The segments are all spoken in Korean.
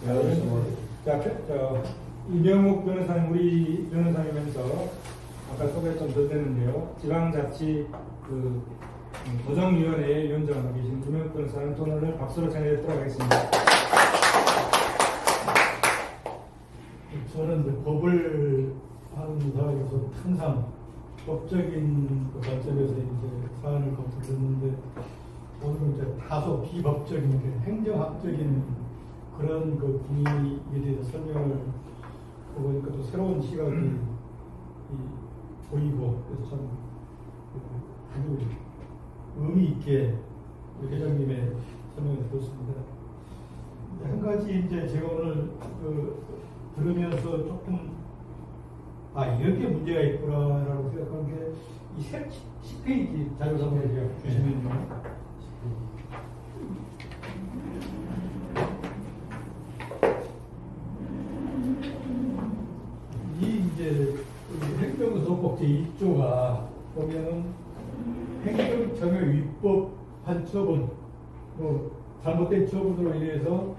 자, 이명욱 변호사님, 우리 변호사님면서 아까 소개 좀 드렸는데요. 지방자치 도정위원회 위원장으로 계신 이명욱 변호사님 오늘 박수로 전해드리도록 하겠습니다. 저는 법을 하는 사람으로서 항상 법적인 관점에서 이제 사안을 검토했는데 오늘은 이제 다소 비법적인 행정학적인 그런 분위기에 대해서 설명을 보니까 또 새로운 시각이 보이고 그래서 참 아주 의미 있게 회장님의 설명을 들었습니다. 한 가지 이제 제가 오늘 들으면서 조금 이런 게 문제가 있구나라고 생각한 게 이 10페이지 자료 한번 주시면요. 이 이제 행정소송법 제1조가 보면은 행정청의 위법한 처분, 잘못된 처분으로 인해서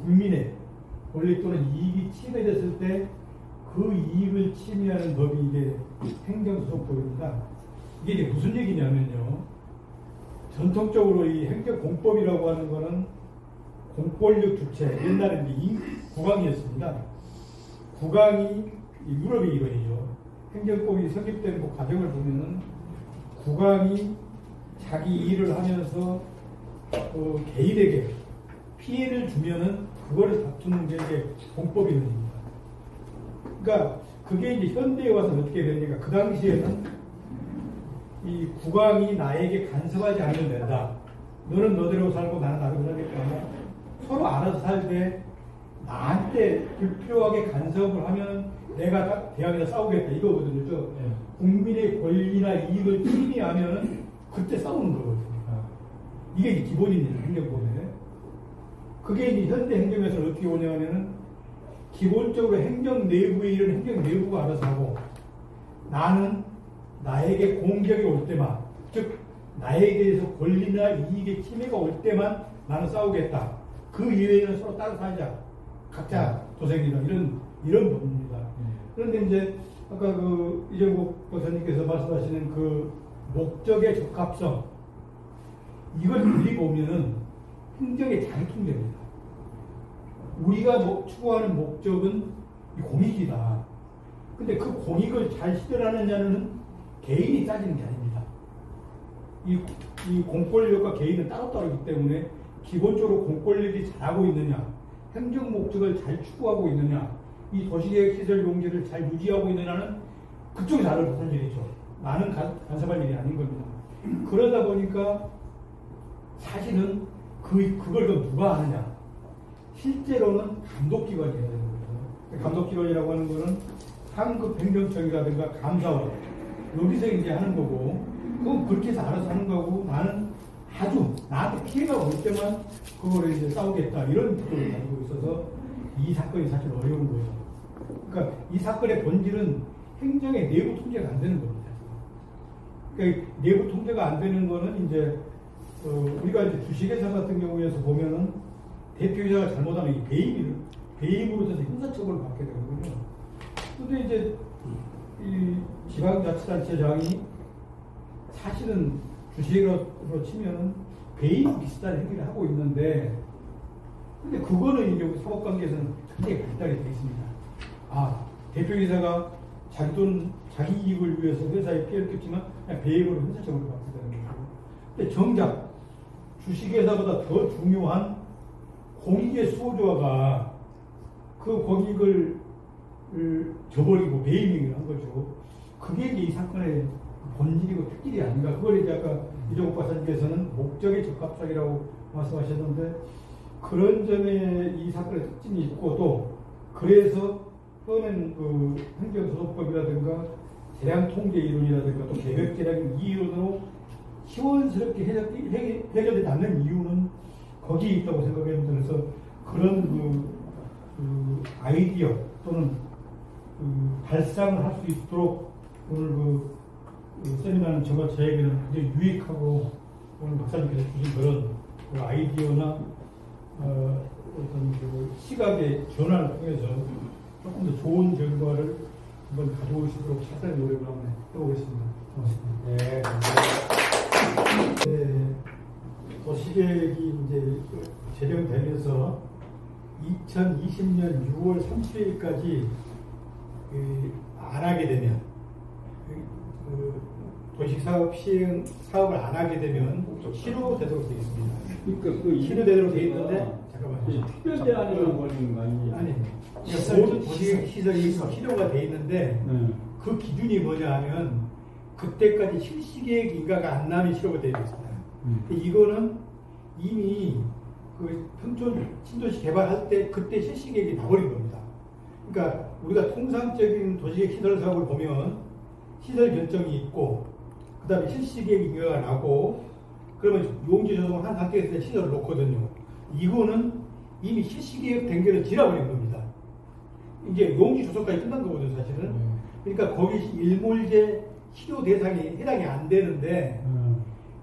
국민의 권리 또는 이익이 침해됐을 때 그 이익을 침해하는 법이 이게 행정소송법입니다. 이게 이제 무슨 얘기냐면요. 전통적으로 이 행정공법이라고 하는 거는 공권력 주체, 옛날에는 국왕이었습니다. 국왕이 유럽의 일원이죠. 행정법이 성립되는 그 과정을 보면은 국왕이 자기 일을 하면서 개인에게 피해를 주면은 그거를 다투는 게 이제 공법이거든요. 그러니까 그게 이제 현대에 와서 어떻게 되니까 그 당시에는 이 국왕이 나에게 간섭하지 않으면 된다. 너는 너대로 살고 나는 나대로 살겠다. 서로 알아서 살되 나한테 불필요하게 간섭을 하면 내가 대학에서 싸우겠다 이거거든요. 국민의 권리나 이익을 침해하면은 그때 싸우는 거거든요. 이게 이제 기본입니다. 행정법에. 그게 이제 현대 행정에서 어떻게 오냐면은 기본적으로 행정 내부의 일은 행정 내부가 알아서 하고 나는 나에게 공격이 올 때만, 즉 나에 대해서 권리나 이익의 침해가 올 때만 나는 싸우겠다. 그 이외에는 서로 따로 살자. 각자 도생이나 이런 법입니다. 그런데 이제 아까 이정국 박사님께서 말씀하시는 그 목적의 적합성, 이걸 미리 보면은 행정의 장통제입니다. 우리가 추구하는 목적은 공익이다. 근데 그 공익을 잘 실현하느냐는 개인이 따지는 게 아닙니다. 이 공권력과 개인은 따로따로이기 때문에 기본적으로 공권력이 잘하고 있느냐, 행정 목적을 잘 추구하고 있느냐, 이 도시계획 시설 용지를 잘 유지하고 있느냐는 그쪽이 나를 못할 일이죠. 나는 간섭할 일이 아닌 겁니다. 그러다 보니까 사실은 그걸 누가 아느냐? 실제로는 감독기관이 해야 되는 거죠. 감독기관이라고 하는 거는 상급 행정청이라든가 감사원 여기서 이제 하는 거고, 그건 그렇게 해서 알아서 하는 거고, 나는 아주 나한테 피해가 올 때만 그거를 이제 싸우겠다 이런 뜻을 가지고 있어서 이 사건이 사실 어려운 거예요. 그러니까 이 사건의 본질은 행정의 내부 통제가 안 되는 겁니다. 그러니까 내부 통제가 안 되는 거는 이제 우리가 이제 주식회사 같은 경우에서 보면은 대표이사가 잘못하면 이 배임으로 해서 형사처벌을 받게 되거든요. 근데 이제 이 지방자치단체장이 사실은 주식으로 치면은 배임 비슷한 행위를 하고 있는데, 근데 그거는 이제 사법관계에서는 굉장히 발달이 되어 있습니다. 대표이사가 자기 돈, 자기 이익을 위해서 회사에 피해를 끼치면 그냥 배임으로 형사처벌을 받게 되는 거고. 근데 정작 주식회사보다 더 중요한 공익의 수호자가 그 공익을 저버리고 배임을 한 거죠. 그게 이제 이 사건의 본질이고 특질이 아닌가. 그걸 이제 아까 이정욱 박사님께서는 목적의 적합성이라고 말씀하셨는데, 그런 점에 이 사건의 특징이 있고, 또 그래서 처음엔 행정소송법이라든가 재량통제 이론이라든가 또 계획재량 이론으로 시원스럽게 해결되지 않는 이유는 거기에 있다고 생각합니다. 그래서 그런 아이디어 또는 발상을 할 수 있도록 오늘 세미나는 저에게는 굉장히 유익하고 오늘 박사님께서 주신 그런 아이디어나 어떤 그 시각의 변화를 통해서 조금 더 좋은 결과를 한번 가져오시도록 최선의 노력을 한번 해보겠습니다. 고맙습니다. 네, 감사합니다. 네, 도시계획이 이제 제정되면서 2020년 6월 30일까지 안 하게 되면 도시사업 시행 사업을 안 하게 되면 실효되도록 되어 있습니다. 그러니까 그 실효되도록 되어 있는데 잠깐만요. 필요 제한이라는 거는 많이 아니, 모든 도시시설이 실효가 되어 있는데 그 기준이 뭐냐 하면 그때까지 실시계획 인가가 안 나면 실효가 되어 있습니다. 이거는 이미 그 평촌 신도시 개발할 때 그때 실시계획이 나버린 겁니다. 그러니까 우리가 통상적인 도시계획 시설 사업을 보면 시설 결정이 있고 그 다음에 실시계획 인가가 나고 그러면 용지 조성을 한 상태에서 시설을 놓거든요. 이거는 이미 실시계획 단계를 지나버린 겁니다. 이제 용지 조성까지 끝난 거거든요, 사실은. 그러니까 거기 일몰제 실효 대상이 해당이 안 되는데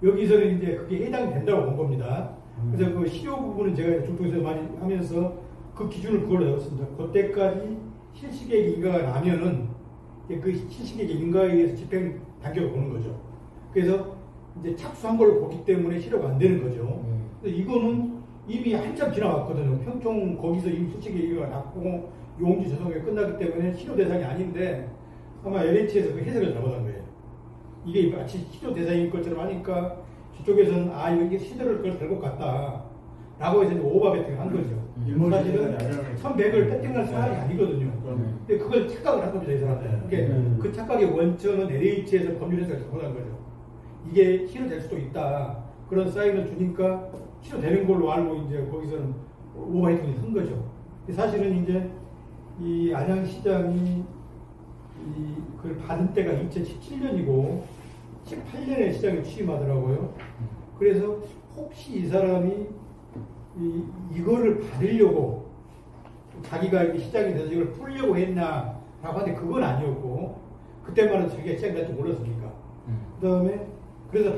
여기서는 이제 그게 해당이 된다고 본 겁니다. 그래서 그 실효 부분은 제가 중통에서 많이 하면서 그 기준을 그걸로 넣었습니다. 그때까지 실시계획 인가가 나면은 그 실시계획 인가에 의해서 집행 단계로 보는 거죠. 그래서 이제 착수한 걸로 보기 때문에 실효가 안 되는 거죠. 그래서 이거는 이미 한참 지나갔거든요. 평촌 거기서 이미 실시계획 인가가 났고 용지 조성이 끝났기 때문에 실효 대상이 아닌데 아마 LH에서 그 해석을 잘못한 거예요. 이게 마치 실효 대상인 것처럼 하니까 저쪽에서는 아 이게 시대를 그걸 될 것 같다 라고 해서 오버 배팅을 한 거죠. 사실은 1100을 배팅할 사람이 아니거든요. 근데 그걸 착각을 한 겁니다, 이 사람들. 그러니까 그 착각의 원천은 LH에서 법률 해석을 잘못한 거죠. 이게 실효될 수도 있다. 그런 사인을 주니까 실효되는 걸로 알고 이제 거기서는 오버 배팅을 한 거죠. 사실은 이제 이 안양시장이 그걸 받은 때가 2017년이고 18년에 시장에 취임하더라고요. 그래서 혹시 이 사람이 이거를 받으려고 자기가 시장에 대해서 이걸 풀려고 했나라고 하는데 그건 아니었고 그때만은 자기가 시장이 될 줄 몰랐으니까. 그 다음에 그래서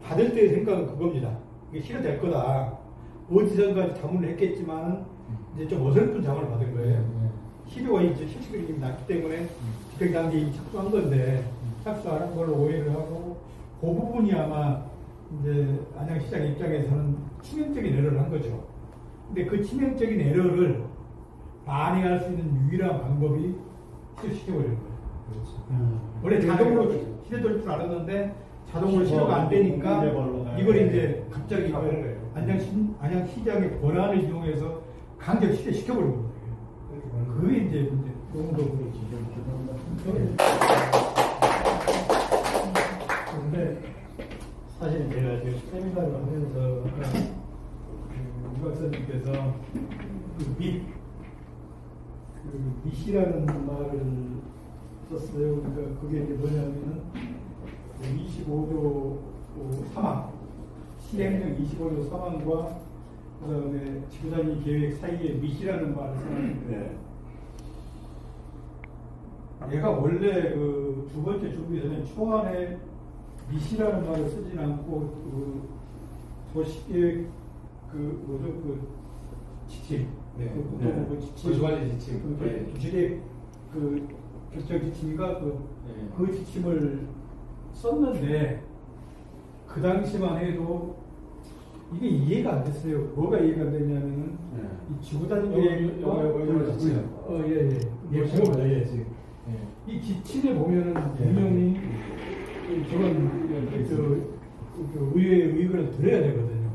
받을 때의 생각은 그겁니다. 이게 실효될 거다. 어디선가 자문을 했겠지만 이제 좀 어설픈 자문을 받은 거예요. 실효가 이제 실시계획이 났기 때문에 집행 단계에 착수한 건데 착수하는 걸로 오해를 하고 그 부분이 아마 이제 안양시장 입장에서는 치명적인 에러를 한 거죠. 근데 그 치명적인 에러를 만회할 수 있는 유일한 방법이 실효시켜버리는 거예요. 그렇죠. 원래 자동으로 실효될 줄 알았는데 자동으로 실효가 안 되니까 이걸 이제 갑자기 안양시장의 권한을 이용해서 강제 실효시켜버리는 거예요. 그게 이제 너무 그렇지. 그런데 사실 제가 지금 세미나를 하면서 유 박사님께서 밑이라는 말을 썼어요. 그러니까 그게 이제 뭐냐면은 25조 사망, 시행령 25조 사망과 그다음에 지구단위 계획 사이에 밑이라는 말을 썼는데 얘가 원래 그 두 번째 준비에서는 초안에 밑이라는 말을 쓰진 않고 그 도시계획 그 지침, 그 지침, 도시관리 지침, 도시계획 그 결정 지침인가 그 지침을 썼는데 그 당시만 해도 이게 이해가 안 됐어요. 뭐가 이해가 안 됐냐면은 이 지구단위 계획과 이 지침에 보면은 분명히 저건 의회의 의견을 들어야 되거든요.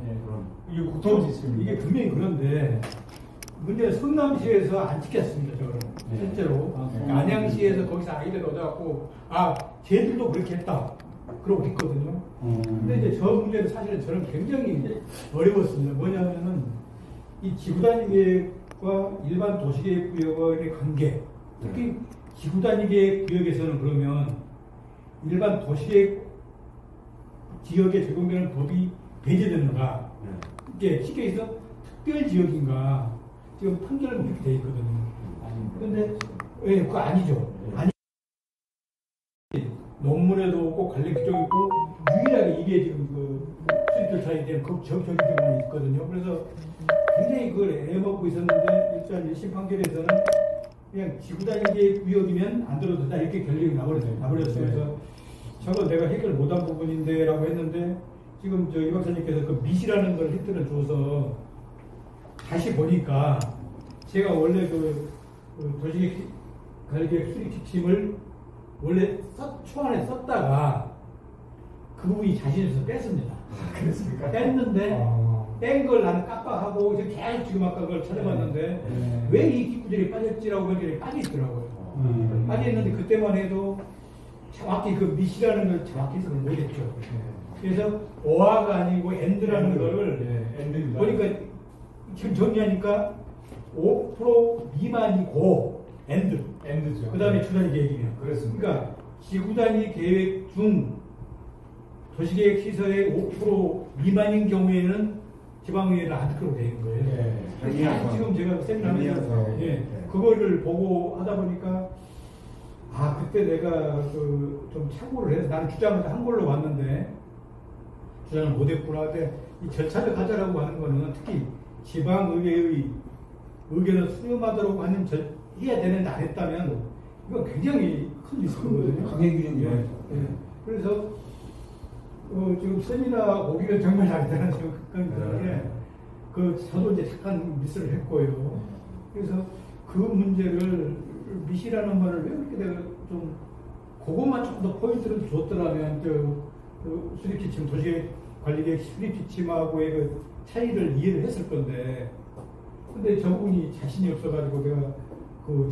이게 국토 지침 이게 분명히 그런데 문제는 성남시에서 안 지켰습니다. 저거는 실제로 안양시에서 거기서 아이디어를 얻어갖고 쟤들도 그렇게 했다. 그러고 있거든요. 근데 이제 저 문제는 사실은 저는 굉장히 어려웠습니다. 뭐냐면은 이 지구단위 계획과 일반 도시계획 구역의 관계, 특히 지구단위 계획 구역에서는 그러면 일반 도시계획 지역에 적용되는 법이 배제되는가? 이게 쉽게 해서 특별 지역인가? 지금 판결은 이렇게 돼 있거든요. 그런데 그거 아니죠. 논문에도 없고 관련 규정이 있고 유일하게 이게 지금 그 수입 절차에 대한 정책이 있거든요. 그래서 굉장히 받고 있었는데 일단 1심 판결에서는 그냥 지구단위계 구역이면 안 들어도 된다 이렇게 결론이 나버렸어요. 그래서 저거 내가 해결 못한 부분인데 라고 했는데 지금 이 박사님께서 그 밑이라는 걸 힌트를 줘서 다시 보니까 제가 원래 그 도시계획 관리계획 수립 지침을 원래 초안에 썼다가 그 부분이 자신이 있어서 뺐습니다. 그렇습니까? 뺐는데 뺀 걸 나는 깜빡하고 이제 계속 지금 아까 그걸 찾아봤는데 왜 이 뒷구절이 빠졌지라고 하길래 빠져있더라고요. 빠져있는데 그때만 해도 정확히 그 밑이라는 걸 정확히 해석을 못했죠. 그래서 오화가 아니고 엔드라는 거를 엔드입니다. 보니까 지금 정리하니까 5% 미만이고 엔드죠. 그 다음에 주단위 계획이네요. 그렇습니다. 그러니까 지구단위 계획 중 도시계획 시설의 5% 미만인 경우에는 지방의회를 안 듣도록 되어 있는 거예요. 지금 제가 세미나하면서 그거를 보고 하다 보니까 그때 내가 좀 착오를 해서 나는 주장을 한 걸로 왔는데 주장을 못했구나. 근데 이 절차를 가져라고 하는 거는 특히 지방의회의 의견을 수렴하도록 하는 해야 되는데 안 했다면 이건 굉장히 큰 리스크거든요. 강행 규정이에요. 그래서 지금 세미나 오기가 정말 잘했다는 생각이 드는데 저도 이제 잠깐 미스를 했고요. 그래서 그 문제를 미시라는 말을 왜 그렇게 내가 좀 그것만 조금 더 포인트를 줬더라면 수립지침 도시계획 관리계획 수립지침하고의 그 차이를 이해를 했을 건데 근데 저분이 자신이 없어가지고 내가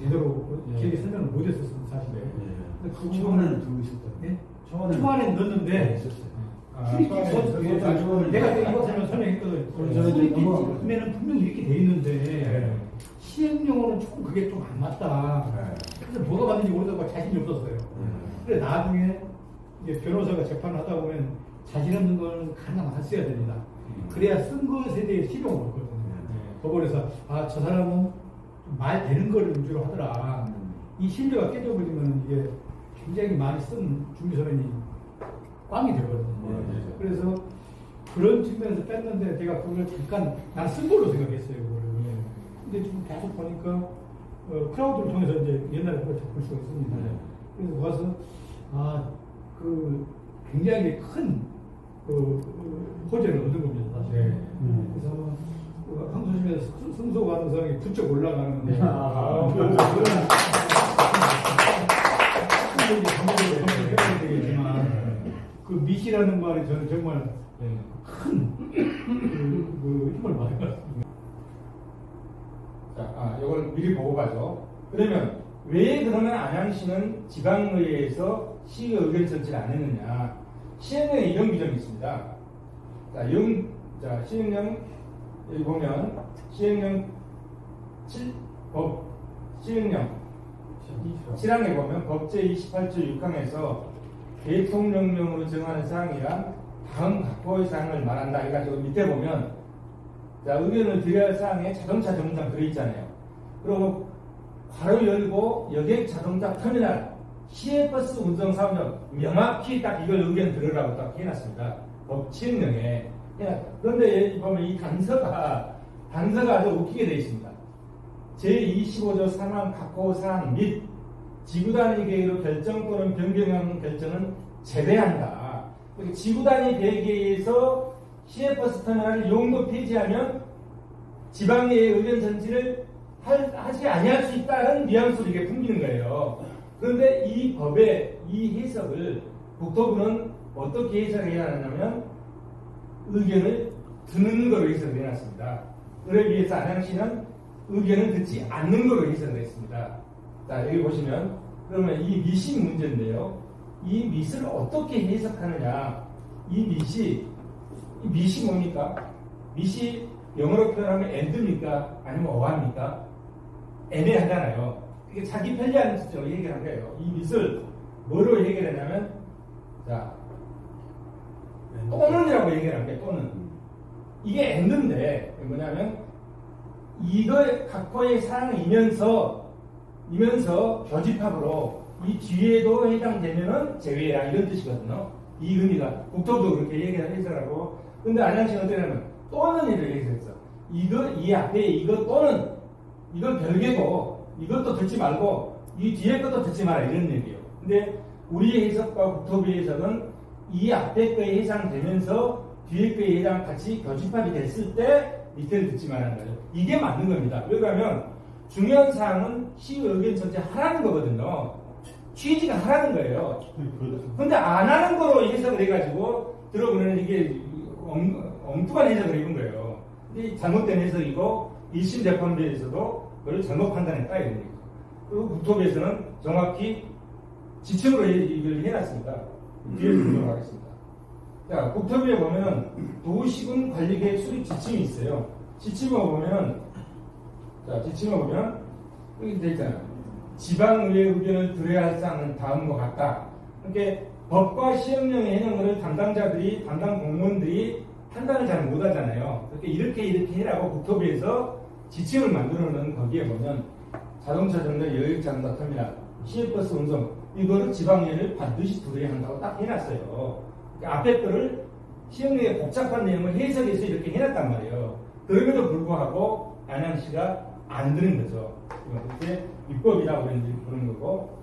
제대로 길게 설명을 못했었습니다 사실. 근데 그 초안에는 두고 있었다. 네? 초안에 넣었는데 내가 이거 설명했거든. 수립지침에는 분명히 이렇게 돼 있는데 시행령으로는 조금 그게 좀 안 맞다. 그래서 뭐가 맞는지 모르다가 자신이 없었어요. 그래 나중에 이제 변호사가 재판을 하다 보면 자신 없는 건 가능하면 안 써야 됩니다. 그래야 쓴 것에 대해 실용을 얻거든요. 법원에서 저 사람은 말 되는 거를 위주로 하더라. 이 신뢰가 깨져버리면 이게 굉장히 많이 쓴 준비서면이 꽝이 되거든요. 그래서 그런 측면에서 뺐는데 제가 그걸 잠깐 난 쓴 걸로 생각했어요. 그거를. 근데 지금 계속 보니까 크라우드를 통해서 이제 옛날에 그걸 볼 수가 있습니다. 그래서 와서 굉장히 큰 호재를 얻은 겁니다. 사실. 그래서 항소심에서 승소 가능성이 부쩍 올라가는 그런 해야 되겠지만 그 밑이라는 말이 저는 정말 큰 힘을 받은 것 같습니다. 자, 이걸 미리 보고 가죠. 그러면 왜 그러면 안양시는 지방의회에서 시의 의견 전체를 안 했느냐? 시행령에 이런 규정이 있습니다. 자, 시행령 여기 보면 시행령 7항에 보면 법제 28조 6항에서 대통령령으로 정하는 사항이란 다음 각호의 사항을 말한다 해가지고 밑에 보면 자, 의견을 드려야 할 사항에 자동차 정류장 들어있잖아요. 그리고 괄호 열고 여객 자동차 터미널 시외버스 운송 사업력 명확히 딱 이걸 의견 들으라고 딱 해놨습니다. 법 시행령에. 그런데 보면 이 단서가 아주 웃기게 되어 있습니다. 제25조 3항 각호 사항 및 지구단위 계획으로 결정 또는 변경한 결정은 제외한다. 지구단위 계획에 의해서 시외버스 터미널을 용도 폐지하면 지방의회 의견 전치를 하지 아니할 수 있다는 뉘앙스로 이게 풍기는 거예요. 그런데 이 법의 이 해석을 국토부는 어떻게 해석해야 하냐면 의견을 듣는 거로 해석을 해놨습니다. 그에 비해서 안양시는 의견을 듣지 않는 거로 해석을 했습니다. 자, 여기 보시면 그러면 이 밑이 문제인데요. 이 밑을 어떻게 해석하느냐. 이 밑이 뭡니까? 밑이 영어로 표현하면 and입니까? 아니면 어합니까? 애매하잖아요. 이게 자기 편리한 뜻으로 얘기를 한 거예요. 이 밑을 뭐로 해결했냐면 자, 또는이라고 얘기를 한 거예요. 또는. 이게 and인데 뭐냐면 이거 각호의 사항이면서 교집합으로 이 뒤에도 해당되면은 제외야 이런 뜻이거든요. 이 의미가 국토도 그렇게 얘기를 해서라고. 근데 안양시는 어떻게 하면 또는 이를 얘기했어. 이 앞에 이거 또는 이건 별개고 이것도 듣지 말고 이 뒤에 것도 듣지 마라 이런 얘기예요. 근데 우리의 해석과 국토부의 해석은 이 앞에 거에 해당되면서 뒤에 거에 해당 같이 교집합이 됐을 때 밑에를 듣지 말라는 거예요. 이게 맞는 겁니다. 왜 그러면 중요한 사항은 시의 의견 전제하라는 거거든요. 취지가 하라는 거예요. 근데 안 하는 거로 해석을 해가지고 들어보면 이게 엉뚱한 해석을 입은 거예요. 이 잘못된 해석이고 1심 재판부에서도 그걸 잘못 판단했다 이런 얘기죠. 그리고 국토부에서는 정확히 지침으로 이걸 해놨습니다. 뒤에 보도록 하겠습니다. 자, 국토부에 보면 도시군 관리계획 수립 지침이 있어요. 지침을 보면 여기 돼 있잖아요. 지방의회 의견을 들어야 할 사항은 다음과 같다. 그러니까 법과 시행령의 해명을 담당 공무원들이 판단을 잘 못하잖아요. 이렇게 해라고 국토부에서 지침을 만들어 놓은 거기에 보면 자동차 정류 여객장과 터미널, 시외버스 운송 이거를 지방의회를 반드시 들어야 한다고 딱 해놨어요. 그러니까 앞에 거를 시행령의 복잡한 내용을 해석해서 이렇게 해놨단 말이에요. 그럼에도 불구하고 안양시가 안 드는 거죠. 그게 위법이라고 부르는 거고